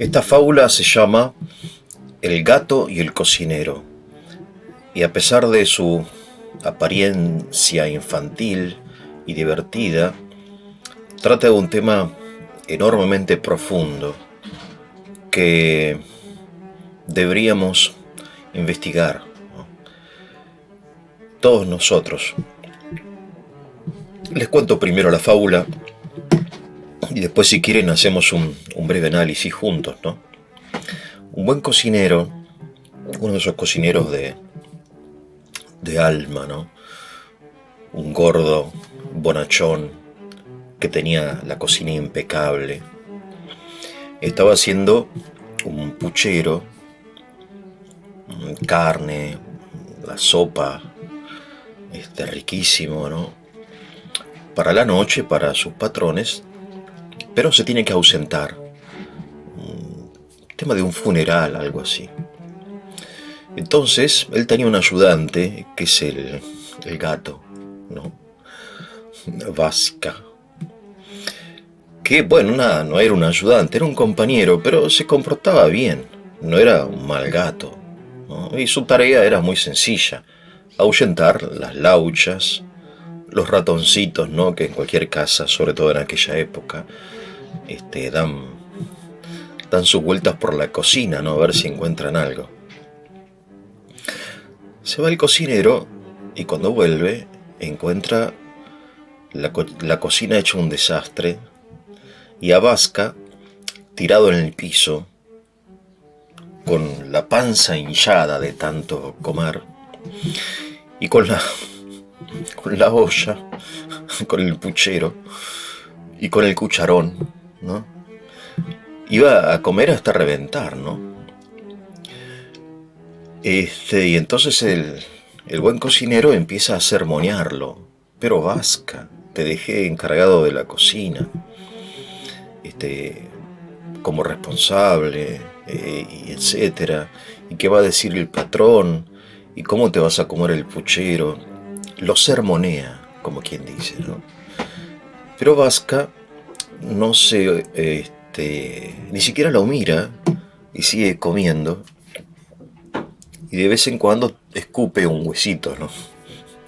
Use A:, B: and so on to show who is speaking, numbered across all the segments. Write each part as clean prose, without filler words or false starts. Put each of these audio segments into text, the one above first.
A: Esta fábula se llama El gato y el cocinero, y a pesar de su apariencia infantil y divertida, trata de un tema enormemente profundo que deberíamos investigar, ¿no? Todos nosotros. Les cuento primero la fábula y después, si quieren, hacemos un breve análisis juntos, ¿no? Un buen cocinero, uno de esos cocineros de alma, ¿no? Un gordo bonachón que tenía la cocina impecable, estaba haciendo un puchero, carne, la sopa, riquísimo, ¿no? Para la noche, para sus patrones, pero se tiene que ausentar. Tema de un funeral, algo así. Entonces, él tenía un ayudante, que es el gato, ¿no? Vasca. Que, bueno, nada, no era un ayudante, era un compañero, pero se comportaba bien. No era un mal gato, ¿no? Y su tarea era muy sencilla: ahuyentar las lauchas, los ratoncitos, ¿no? Que en cualquier casa, sobre todo en aquella época, dan sus vueltas por la cocina, ¿no? A ver si encuentran algo. Se va el cocinero y cuando vuelve encuentra la cocina hecha un desastre y a Vasca tirado en el piso con la panza hinchada de tanto comer y con la olla, con el puchero y con el cucharón, ¿no? Iba a comer hasta reventar, ¿no? Y entonces el buen cocinero empieza a sermonearlo. Pero Vasca, te dejé encargado de la cocina, como responsable, y etcétera. ¿Y qué va a decir el patrón? ¿Y cómo te vas a comer el puchero? Lo sermonea, como quien dice, ¿no? Pero Vasca no ni siquiera lo mira y sigue comiendo. Y de vez en cuando escupe un huesito, ¿no?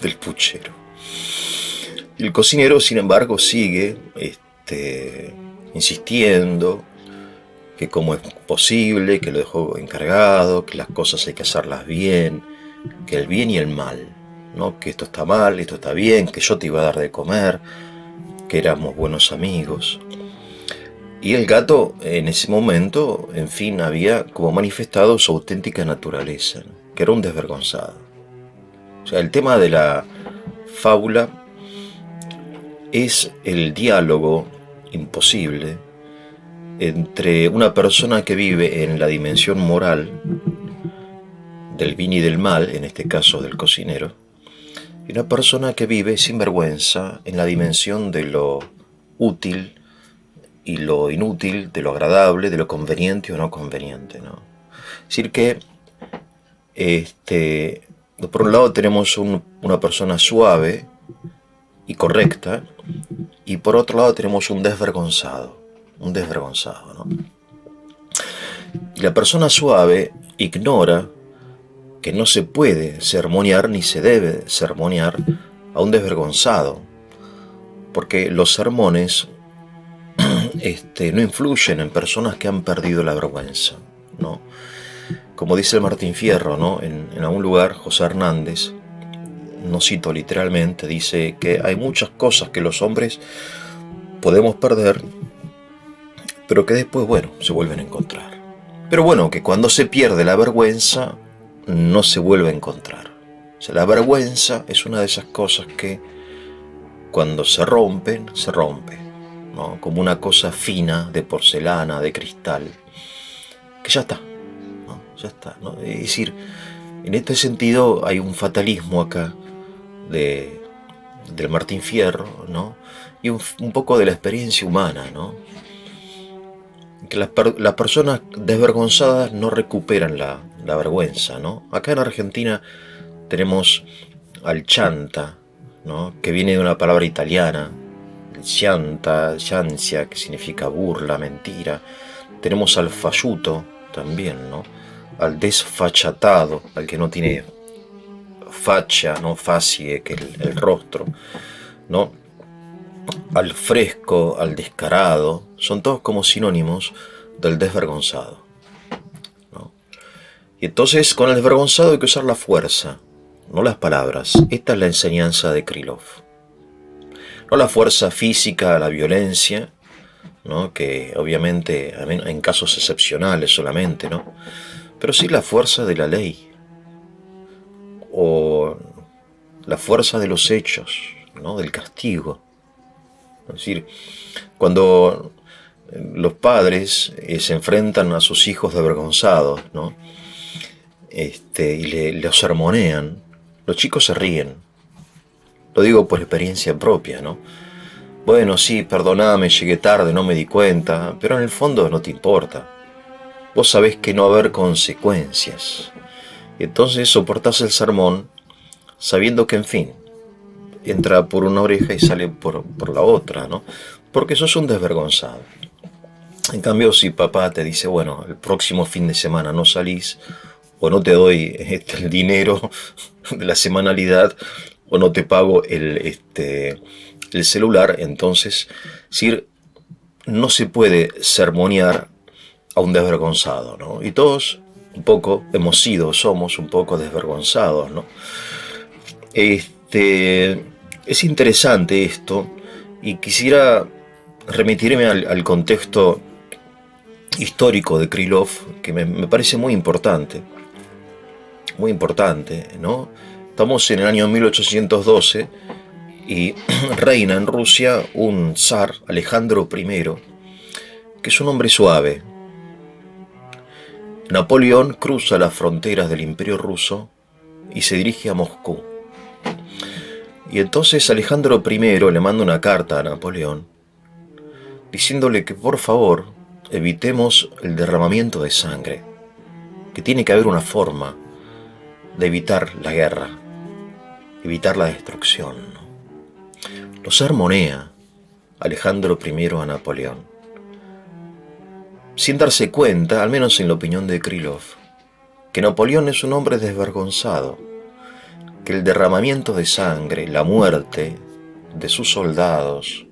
A: Del puchero. Y el cocinero, sin embargo, sigue insistiendo que cómo es posible, que lo dejó encargado, que las cosas hay que hacerlas bien, que el bien y el mal, ¿no? Que esto está mal, esto está bien, que yo te iba a dar de comer, que éramos buenos amigos. Y el gato, en ese momento, en fin, había como manifestado su auténtica naturaleza, ¿no? Que era un desvergonzado. O sea, el tema de la fábula es el diálogo imposible entre una persona que vive en la dimensión moral del bien y del mal, en este caso del cocinero, y una persona que vive sin vergüenza en la dimensión de lo útil y lo inútil, de lo agradable, de lo conveniente o no conveniente, ¿no? Es decir que, por un lado tenemos una persona suave y correcta, y por otro lado tenemos un desvergonzado, ¿no? Y la persona suave ignora que no se puede sermonear ni se debe sermonear a un desvergonzado, porque los sermones no influyen en personas que han perdido la vergüenza, ¿no? Como dice el Martín Fierro, ¿no? En algún lugar, José Hernández, no cito literalmente, dice que hay muchas cosas que los hombres podemos perder, pero que después, bueno, se vuelven a encontrar. Pero bueno, que cuando se pierde la vergüenza, no se vuelve a encontrar. O sea, la vergüenza es una de esas cosas que cuando se rompe, ¿no? Como una cosa fina, de porcelana, de cristal, que ya está, ¿no? Ya está, ¿no? Es decir, en este sentido hay un fatalismo acá del Martín Fierro, ¿no? Y un poco de la experiencia humana, ¿no? Que las personas desvergonzadas no recuperan la vergüenza, ¿no? Acá en Argentina tenemos al chanta, ¿no? Que viene de una palabra italiana, chanta, chancia, que significa burla, mentira. tenemos al falluto también, ¿no? Al desfachatado, al que no tiene facha, no facie, que el rostro, ¿no? Al fresco, al descarado, son todos como sinónimos del desvergonzado, ¿no? Y entonces con el desvergonzado hay que usar la fuerza, no las palabras. Esta es la enseñanza de Krylov. No la fuerza física, la violencia, ¿no? Que obviamente en casos excepcionales solamente, ¿no? Pero sí la fuerza de la ley, o la fuerza de los hechos, ¿no? Del castigo. Es decir, cuando los padres se enfrentan a sus hijos desvergonzados, ¿no? Y los sermonean, los chicos se ríen. Lo digo por experiencia propia, ¿no? Bueno, sí, perdoname, llegué tarde, no me di cuenta, pero en el fondo no te importa. Vos sabés que no va a haber consecuencias. Y entonces soportás el sermón sabiendo que, en fin, entra por una oreja y sale por la otra, ¿no? Porque sos un desvergonzado. En cambio, si papá te dice, bueno, el próximo fin de semana no salís, o no te doy el dinero de la semanalidad, o no te pago el celular, entonces, sí, no se puede sermonear a un desvergonzado, ¿no? Y todos un poco somos un poco desvergonzados, ¿no? Es interesante esto, y quisiera remitirme al contexto histórico de Krylov, que me parece muy importante, ¿no? Estamos en el año 1812 y reina en Rusia un zar, Alejandro I, que es un hombre suave. Napoleón cruza las fronteras del Imperio ruso y se dirige a Moscú. Y entonces Alejandro I le manda una carta a Napoleón diciéndole que por favor evitemos el derramamiento de sangre, que tiene que haber una forma de evitar la guerra, evitar la destrucción, ¿no? Lo sermonea Alejandro I a Napoleón, sin darse cuenta, al menos en la opinión de Krylov, que Napoleón es un hombre desvergonzado, que el derramamiento de sangre, la muerte de sus soldados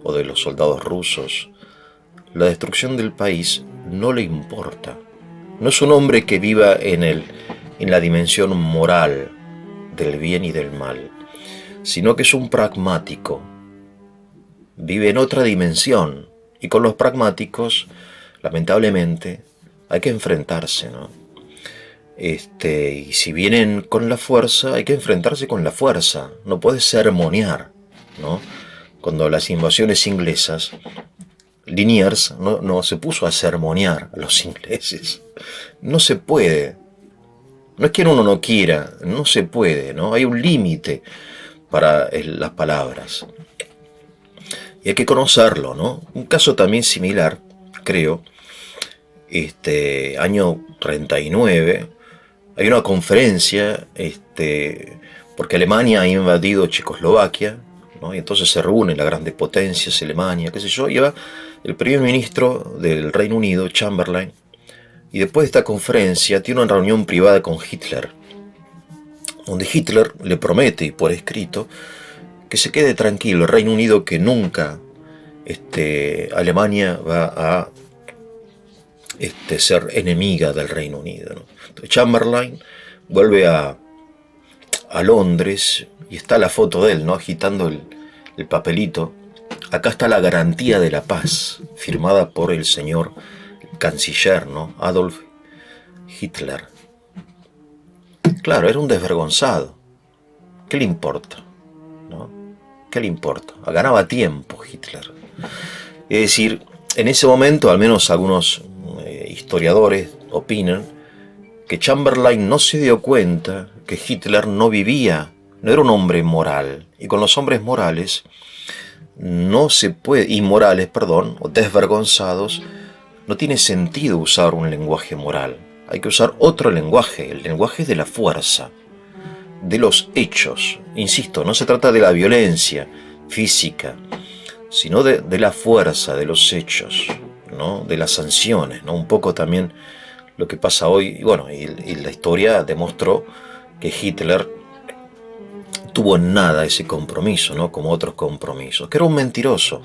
A: o de los soldados rusos, la destrucción del país no le importa. No es un hombre que viva en la dimensión moral del bien y del mal, sino que es un pragmático. Vive en otra dimensión, y con los pragmáticos, lamentablemente, hay que enfrentarse, ¿no? Y si vienen con la fuerza, hay que enfrentarse con la fuerza. No puedes sermonear, ¿no? Cuando las invasiones inglesas, Liniers no se puso a sermonear a los ingleses. No se puede. No es que uno no quiera, no se puede, ¿no? Hay un límite para las palabras. Y hay que conocerlo, ¿no? Un caso también similar, creo, año 39, hay una conferencia, porque Alemania ha invadido Checoslovaquia, ¿no? Y entonces se reúnen las grandes potencias, Alemania, qué sé yo, y va el primer ministro del Reino Unido, Chamberlain, y después de esta conferencia tiene una reunión privada con Hitler, donde Hitler le promete por escrito que se quede tranquilo, el Reino Unido, que nunca Alemania va a ser enemiga del Reino Unido, ¿no? Entonces Chamberlain vuelve a Londres y está la foto de él, ¿no? Agitando el papelito. Acá está la garantía de la paz, firmada por el señor canciller, ¿no? Adolf Hitler. Claro, era un desvergonzado. ¿Qué le importa? ¿No? ¿Qué le importa? Ganaba tiempo Hitler. Es decir, en ese momento, al menos algunos historiadores opinan que Chamberlain no se dio cuenta que Hitler no era un hombre moral. Y con los hombres morales no se puede, o desvergonzados, no tiene sentido usar un lenguaje moral. Hay que usar otro lenguaje, el lenguaje de la fuerza, de los hechos. Insisto, no se trata de la violencia física, sino de la fuerza, de los hechos, ¿no? De las sanciones, ¿no? Un poco también lo que pasa hoy, y bueno, y la historia demostró que Hitler tuvo en nada ese compromiso, ¿no? Como otros compromisos, que era un mentiroso,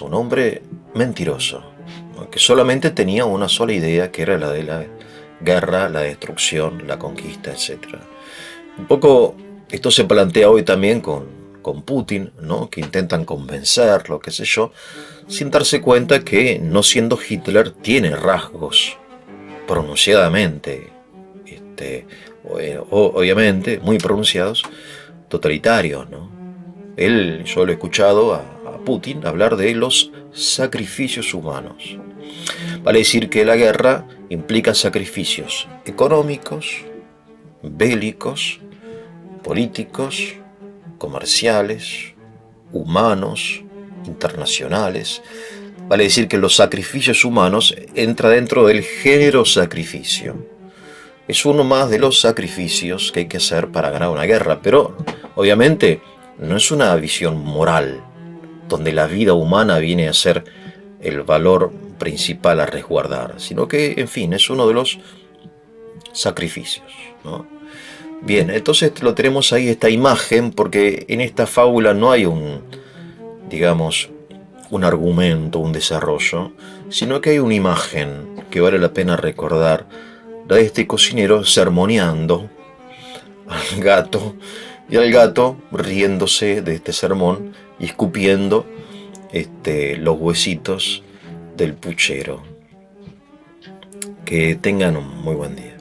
A: un hombre mentiroso, ¿no? Que solamente tenía una sola idea, que era la de la guerra, la destrucción, la conquista, etc. Un poco esto se plantea hoy también con Putin, ¿no? Que intentan convencerlo, qué sé yo, sin darse cuenta que, no siendo Hitler, tiene rasgos pronunciadamente, obviamente muy pronunciados, totalitarios, ¿no? Yo lo he escuchado a Putin hablar de los sacrificios humanos. Vale decir que la guerra implica sacrificios económicos, bélicos, políticos, comerciales, humanos, internacionales. Vale decir que los sacrificios humanos entra dentro del género sacrificio. Es uno más de los sacrificios que hay que hacer para ganar una guerra, pero obviamente no es una visión moral, donde la vida humana viene a ser el valor principal a resguardar, sino que, en fin, es uno de los sacrificios, ¿no? Bien, entonces lo tenemos ahí, esta imagen, porque en esta fábula no hay digamos, un argumento, un desarrollo, sino que hay una imagen que vale la pena recordar, la de este cocinero sermoneando al gato, y al gato riéndose de este sermón y escupiendo los huesitos del puchero. Que tengan un muy buen día.